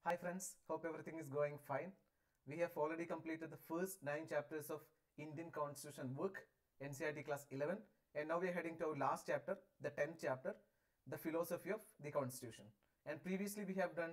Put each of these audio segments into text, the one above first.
Hi friends, hope everything is going fine. We have already completed the first 9 chapters of Indian Constitution book, NCERT class 11, and now we are heading to our last chapter, the 10th chapter, the philosophy of the Constitution. And previously we have done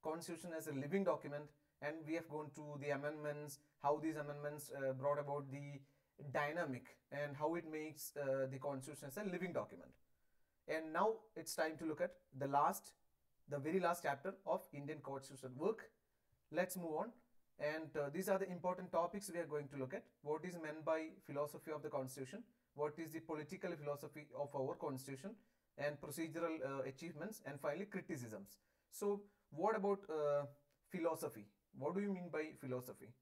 Constitution as a living document, and we have gone through the amendments, how these amendments brought about the dynamic and how it makes the Constitution as a living document. And now it's time to look at the very last chapter of Indian Constitution work. Let's move on. And these are the important topics we are going to look at. What is meant by philosophy of the Constitution? What is the political philosophy of our Constitution? And procedural achievements, and finally criticisms. So, what about philosophy? What do you mean by philosophy?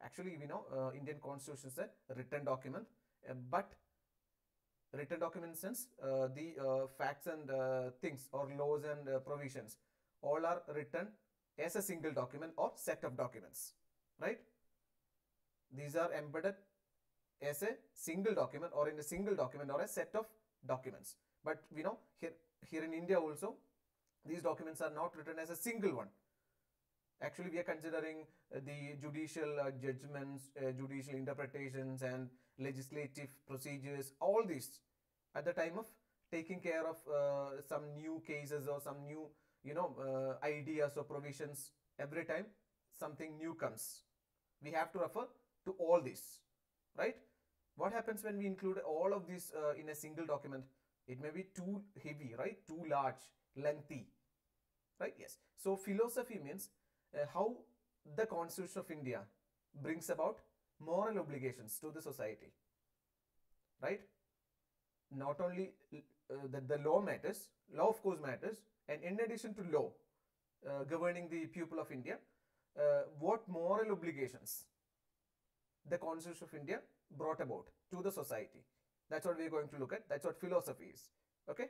Actually, we know Indian Constitution is a written document, but written document sense the facts and things or laws and provisions all are written as a single document or set of documents, right? These are embedded as a single document or in a single document or a set of documents. But we know here in India also these documents are not written as a single one. Actually, we are considering the judicial judgments, judicial interpretations, and legislative procedures, all these at the time of taking care of some new cases or some new, ideas or provisions. Every time something new comes, we have to refer to all this, right? What happens when we include all of this in a single document? It may be too heavy, right? Too large, lengthy, right? Yes. So philosophy means how the Constitution of India brings about moral obligations to the society, right? Not only the law matters, law of course matters, and in addition to law governing the people of India, what moral obligations the Constitution of India brought about to the society. That's what we're going to look at. That's what philosophy is. Okay.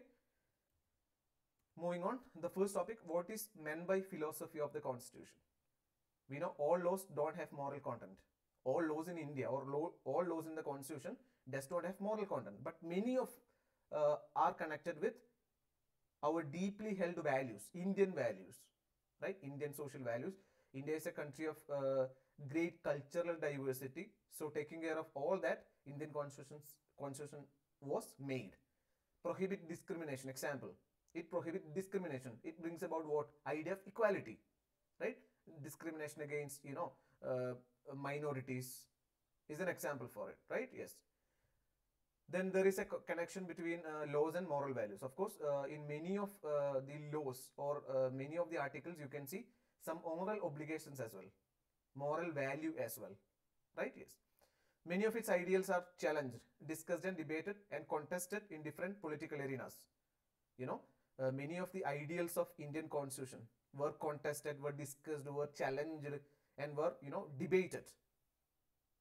Moving on, the first topic, what is meant by philosophy of the Constitution? We know all laws don't have moral content. All laws in India or all laws in the Constitution does not have moral content, but many of are connected with our deeply held values, Indian values, right? Indian social values. India is a country of great cultural diversity. So taking care of all that, Indian Constitution was made. Prohibit discrimination. Example, it prohibits discrimination. It brings about what? Idea of equality, right? Discrimination against, minorities is an example for it, right? Yes. Then there is a connection between laws and moral values. Of course, in many of the laws or many of the articles, you can see some moral obligations as well, moral value as well, right? Yes. Many of its ideals are challenged, discussed and debated and contested in different political arenas. Many of the ideals of Indian Constitution were contested, were discussed, were challenged, and were, debated.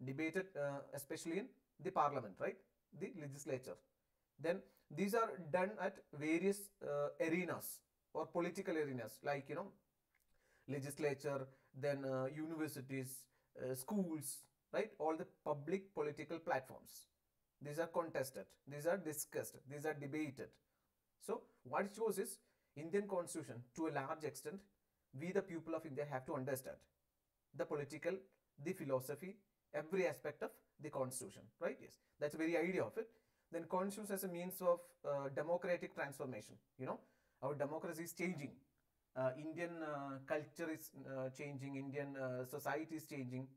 Debated especially in the parliament, right? The legislature. Then these are done at various arenas or political arenas like, legislature, then universities, schools, right? All the public political platforms. These are contested, these are discussed, these are debated. So what it shows is Indian Constitution, to a large extent, we the people of India have to understand the political, the philosophy, every aspect of the Constitution, right? Yes, that's the very idea of it. Then Constitution as a means of democratic transformation. Our democracy is changing. Indian culture is changing. Indian society is changing,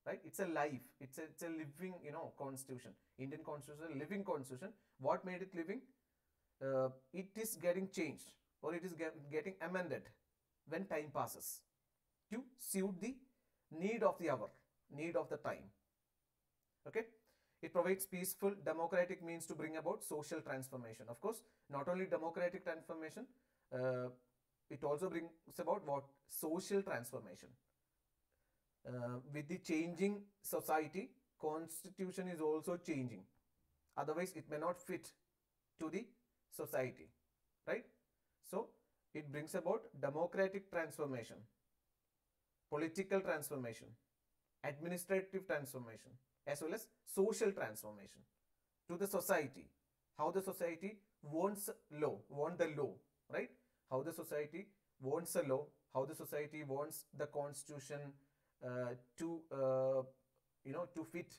right? It's a life. It's a living, Constitution. Indian Constitution is a living Constitution. What made it living? It is getting changed or it is getting amended when time passes to suit the need of the hour, need of the time. Okay. It provides peaceful democratic means to bring about social transformation. Of course, not only democratic transformation, it also brings about what? Social transformation. With the changing society, Constitution is also changing. Otherwise, it may not fit to the society, right? So it brings about democratic transformation, political transformation, administrative transformation, as well as social transformation to the society. How the society wants the law, right? How the society wants a law, how the society wants the constitution to to fit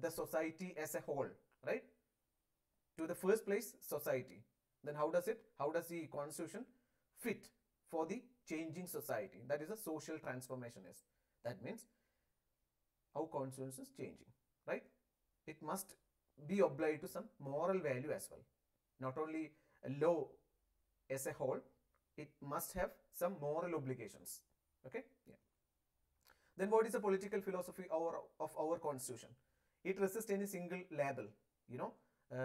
the society as a whole, right? To the first place, society. Then how does the constitution fit for the changing society? That is a social transformation. Is that means how constitution is changing, right? It must be obliged to some moral value as well. Not only a law as a whole, it must have some moral obligations. Okay, yeah. Then what is the political philosophy of our constitution? It resists any single label.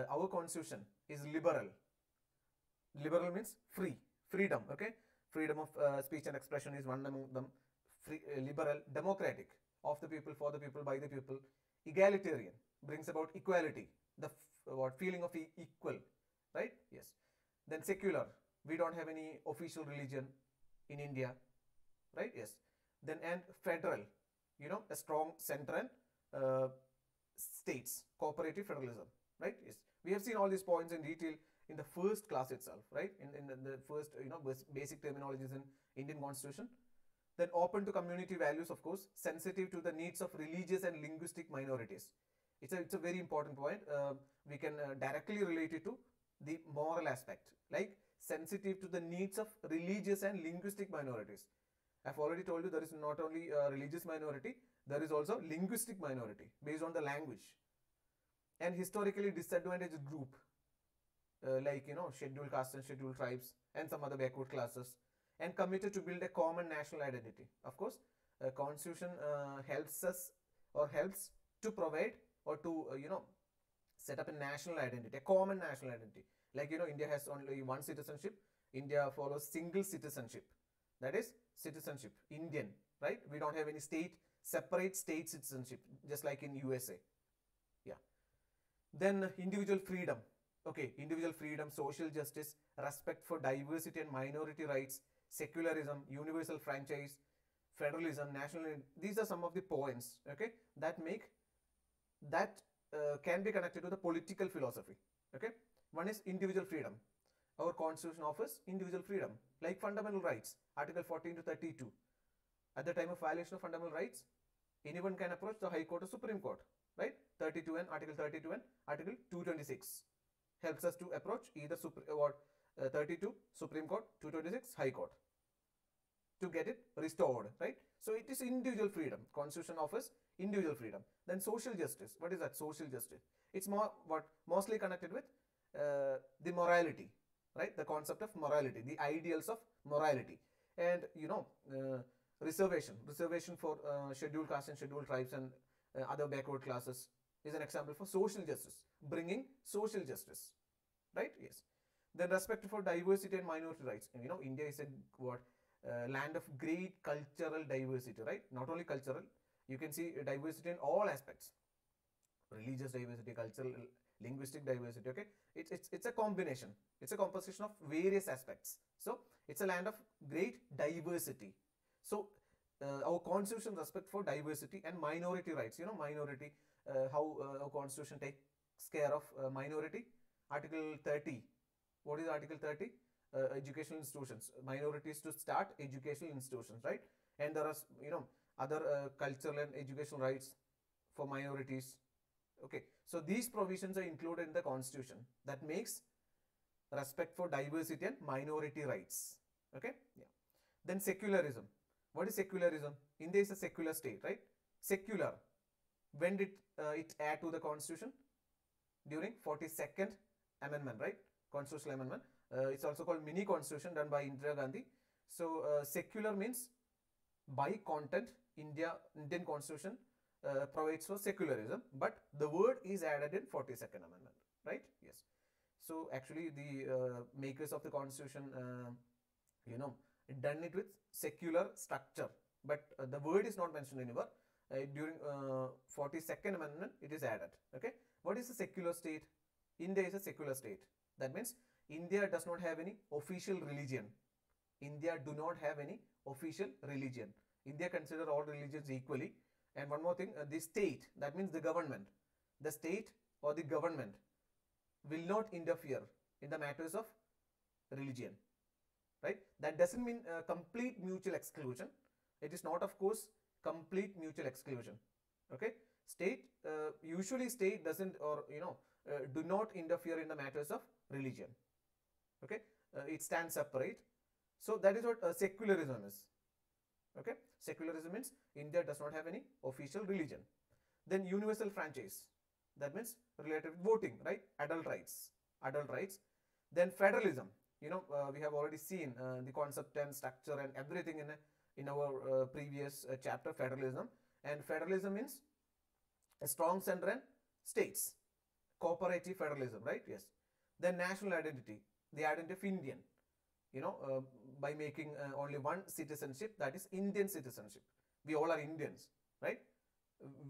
Our constitution is liberal. Liberal means free, freedom. Okay, freedom of speech and expression is one among them. Free, liberal, democratic, of the people, for the people, by the people. Egalitarian, brings about equality, the feeling of equal, right? Yes. Then secular, we don't have any official religion in India, right? Yes. Then and federal, a strong center and states, cooperative federalism, right? Yes. We have seen all these points in detail in the first class itself, right? In the first, basic terminologies in Indian constitution. Then open to community values, of course, sensitive to the needs of religious and linguistic minorities. It's a very important point. We can directly relate it to the moral aspect, like sensitive to the needs of religious and linguistic minorities. I've already told you there is not only a religious minority, there is also linguistic minority based on the language. And historically disadvantaged group, like scheduled castes and scheduled tribes and some other backward classes, and committed to build a common national identity. Of course, constitution helps us or helps to provide or to set up a national identity, a common national identity. Like India has only one citizenship. India follows single citizenship. That is citizenship, Indian, right? We don't have any separate state citizenship, just like in USA. Yeah. Then individual freedom. Okay, individual freedom, social justice, respect for diversity and minority rights, secularism, universal franchise, federalism, national. These are some of the points, okay, that can be connected to the political philosophy. Okay, one is individual freedom. Our constitution offers individual freedom, like fundamental rights, Article 14 to 32. At the time of violation of fundamental rights, anyone can approach the High Court or Supreme Court, right? 32 and Article 32 and Article 226 helps us to approach either 32 Supreme Court, 226 High Court to get it restored, right? So it is individual freedom. Constitution offers individual freedom. Then social justice. What is that? Social justice. It's mostly connected with the morality, right? The concept of morality, the ideals of morality, and reservation for scheduled castes and scheduled tribes and other backward classes is an example for social justice, bringing social justice, right? Yes. Then respect for diversity and minority rights. India is a land of great cultural diversity, right? Not only cultural, you can see diversity in all aspects: religious diversity, cultural, linguistic diversity. Okay, it's a combination. It's a composition of various aspects. So it's a land of great diversity. So our constitution respect for diversity and minority rights. Minority. How our constitution takes care of minority. Article 30. What is Article 30? Educational institutions. Minorities to start educational institutions, right? And there are other cultural and educational rights for minorities. Okay, so these provisions are included in the constitution that makes respect for diversity and minority rights. Okay, yeah. Then secularism. What is secularism? India is a secular state, right? Secular. When did it add to the constitution? During 42nd amendment, right? Constitutional amendment. It's also called mini constitution done by Indira Gandhi. So secular means by content Indian constitution provides for secularism, but the word is added in 42nd amendment, right? Yes. So actually the makers of the constitution done it with secular structure, but the word is not mentioned anywhere. During 42nd amendment it is added. Okay, what is a secular state? India is a secular state. That means India does not have any official religion. India do not have any official religion. India consider all religions equally. And one more thing, the state, that means the government, the state or the government will not interfere in the matters of religion. right? That doesn't mean complete mutual exclusion. It is not, of course, complete mutual exclusion. Okay, state usually state doesn't, or do not interfere in the matters of religion. Okay, it stands separate. So that is what secularism is. Okay, secularism means India does not have any official religion. Then universal franchise, that means related with voting, right? Adult rights, adult rights. Then federalism, we have already seen the concept and structure and everything in our previous chapter, federalism. And federalism means a strong center and states, cooperative federalism, right? Yes. Then national identity, the identity of Indian, by making only one citizenship, that is Indian citizenship. We all are Indians, right?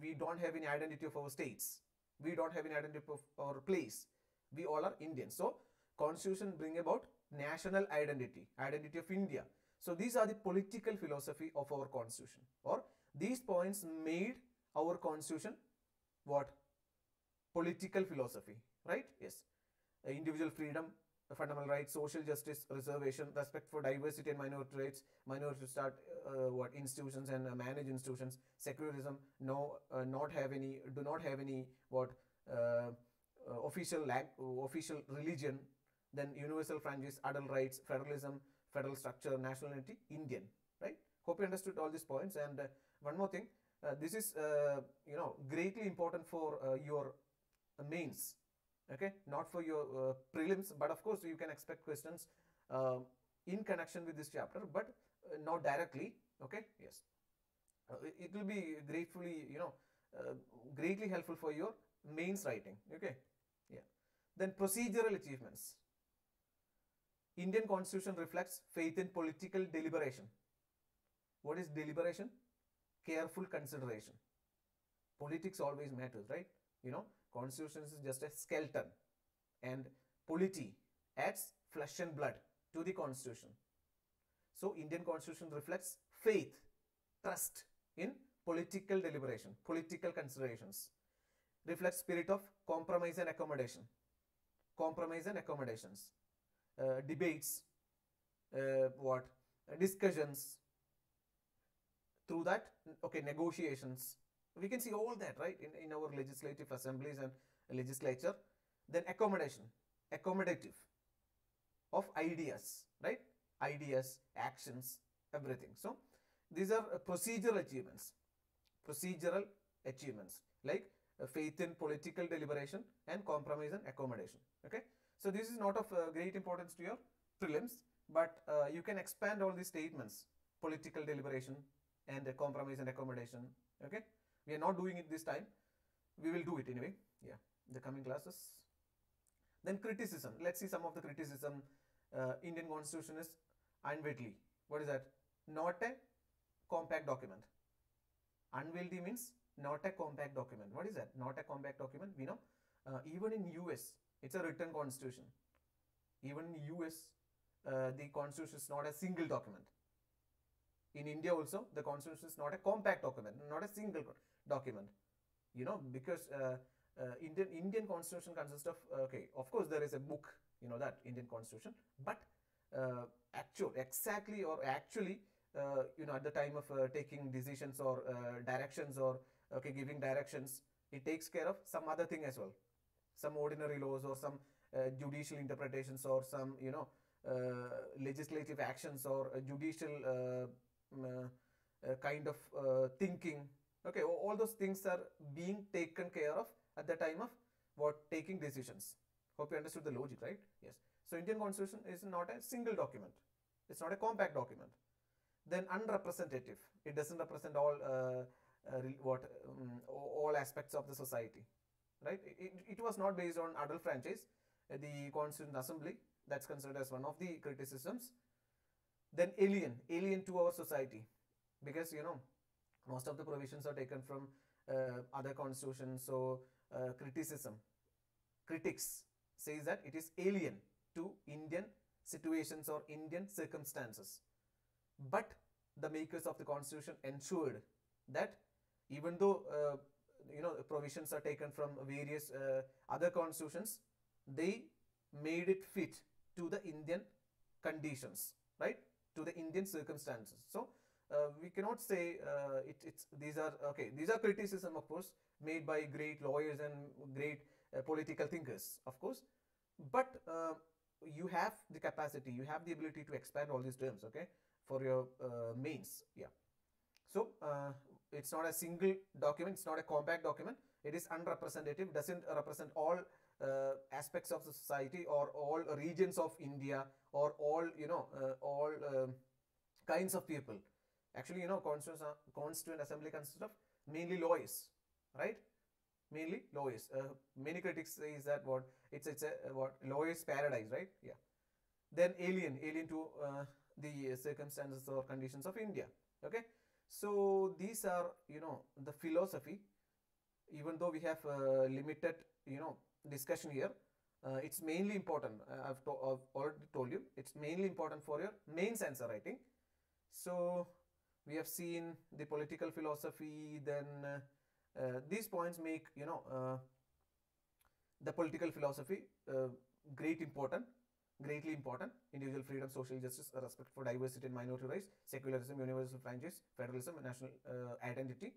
We don't have any identity of our states. We don't have any identity of our place. We all are Indians. So constitution bring about national identity, identity of India. So these are the political philosophy of our constitution, or these points made our constitution what? Political philosophy, right? Yes. Individual freedom, fundamental rights, social justice, reservation, respect for diversity and minority rights, minority start institutions and manage institutions, secularism, no, not have any, do not have any official religion, then universal franchise, adult rights, federalism, federal structure, nationality, Indian, right? Hope you understood all these points. And one more thing, this is greatly important for your mains. Okay, not for your prelims, but of course you can expect questions in connection with this chapter, but not directly. Okay, yes, it will be greatly helpful for your mains writing. Okay, yeah. Then procedural achievements. Indian constitution reflects faith in political deliberation. What is deliberation? Careful consideration. Politics always matters, right? Constitution is just a skeleton, and polity adds flesh and blood to the constitution. So Indian constitution reflects faith, trust in political deliberation, political considerations, reflects spirit of compromise and accommodation, compromise and accommodations, debates, discussions, through that, okay, negotiations. We can see all that, right, in our legislative assemblies and legislature. Then accommodation, accommodative of ideas, right? Ideas, actions, everything. So these are procedural achievements. Procedural achievements like faith in political deliberation and compromise and accommodation. Okay. So this is not of great importance to your prelims, but you can expand all these statements: political deliberation and compromise and accommodation. Okay. We are not doing it this time. We will do it anyway. Yeah, the coming classes. Then criticism. Let's see some of the criticism. Indian constitution is unwieldy. What is that? Not a compact document. Unwieldy means not a compact document. What is that? Not a compact document. We know even in US, it's a written constitution. Even in US, the constitution is not a single document. In India also, the constitution is not a compact document, not a single document. Because Indian constitution consists of, okay, of course there is a book, that Indian constitution, but actually at the time of taking decisions or directions, or giving directions, it takes care of some other thing as well, some ordinary laws or some judicial interpretations or some legislative actions or judicial kind of thinking. Okay, all those things are being taken care of at the time of taking decisions. Hope you understood the logic, right? Yes. So Indian constitution is not a single document. It's not a compact document. Then unrepresentative. It doesn't represent all all aspects of the society, right? It was not based on adult franchise. The Constituent Assembly, that's considered as one of the criticisms. Then alien to our society, because most of the provisions are taken from other constitutions. So critics says that it is alien to Indian situations or Indian circumstances. But the makers of the constitution ensured that even though provisions are taken from various other constitutions, they made it fit to the Indian conditions. right, to the Indian circumstances. So we cannot say it's these are okay. These are criticism, of course, made by great lawyers and great political thinkers, of course. But you have the capacity, you have the ability to expand all these terms, okay, for your mains. Yeah. So it's not a single document, it's not a compact document. It is unrepresentative, doesn't represent all aspects of the society or all regions of India or all, all kinds of people. Actually, Constituent Assembly consists of mainly lawyers, right? Mainly lawyers. Many critics say is that what it's a what lawyers paradise, right? Yeah. Then alien to the circumstances or conditions of India. Okay. So these are the philosophy. Even though we have limited discussion here, it's mainly important. I've already told you it's mainly important for your mains answer writing. So we have seen the political philosophy. Then these points make the political philosophy greatly important. Individual freedom, social justice, respect for diversity and minority rights, secularism, universal franchise, federalism, national identity.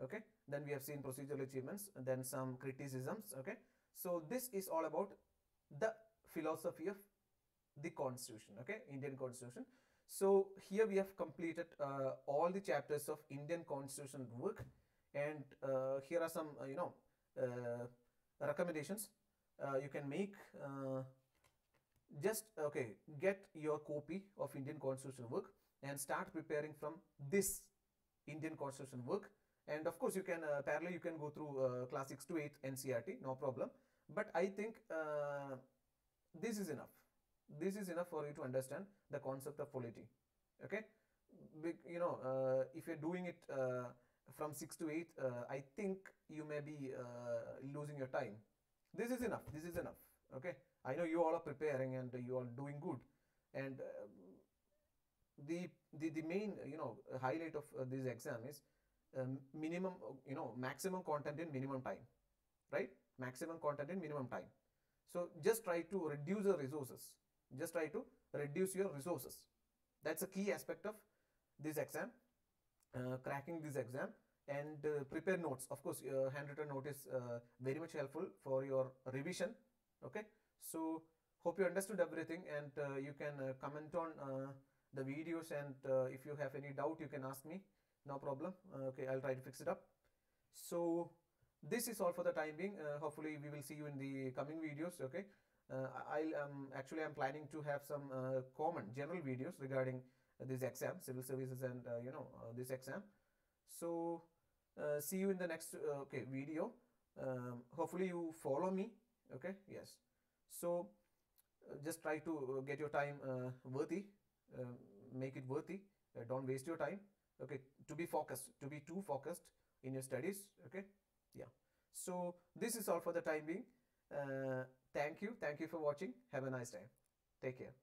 Okay. Then we have seen procedural achievements, and then some criticisms. Okay. So this is all about the philosophy of the Constitution. Okay, Indian Constitution. So here we have completed all the chapters of Indian Constitution work, and here are some recommendations you can make. Just okay, get your copy of Indian Constitution work and start preparing from this Indian Constitution work. And of course, you can parallel you can go through class 6 to 8 NCERT, no problem. But I think this is enough. This is enough for you to understand the concept of polity. Okay, if you're doing it from 6 to 8, I think you may be losing your time. This is enough. This is enough. Okay, I know you all are preparing and you are doing good. And the main highlight of this exam is minimum maximum content in minimum time, right? Maximum content in minimum time. So just try to reduce the resources. Just try to reduce your resources. That's a key aspect of this exam, cracking this exam. And prepare notes. Of course, handwritten note is very much helpful for your revision. Okay, so hope you understood everything, and you can comment on the videos, and if you have any doubt you can ask me, no problem. Okay, I'll try to fix it up. So this is all for the time being. Hopefully we will see you in the coming videos. Okay, I'm planning to have some common general videos regarding this exam, civil services, and this exam. So see you in the next video. Hopefully you follow me. Okay, yes. So just try to get your time worthy, make it worthy. Don't waste your time. Okay, to be focused, to be too focused in your studies. Okay, yeah. So this is all for the time being. Thank you for watching. Have a nice time. Take care.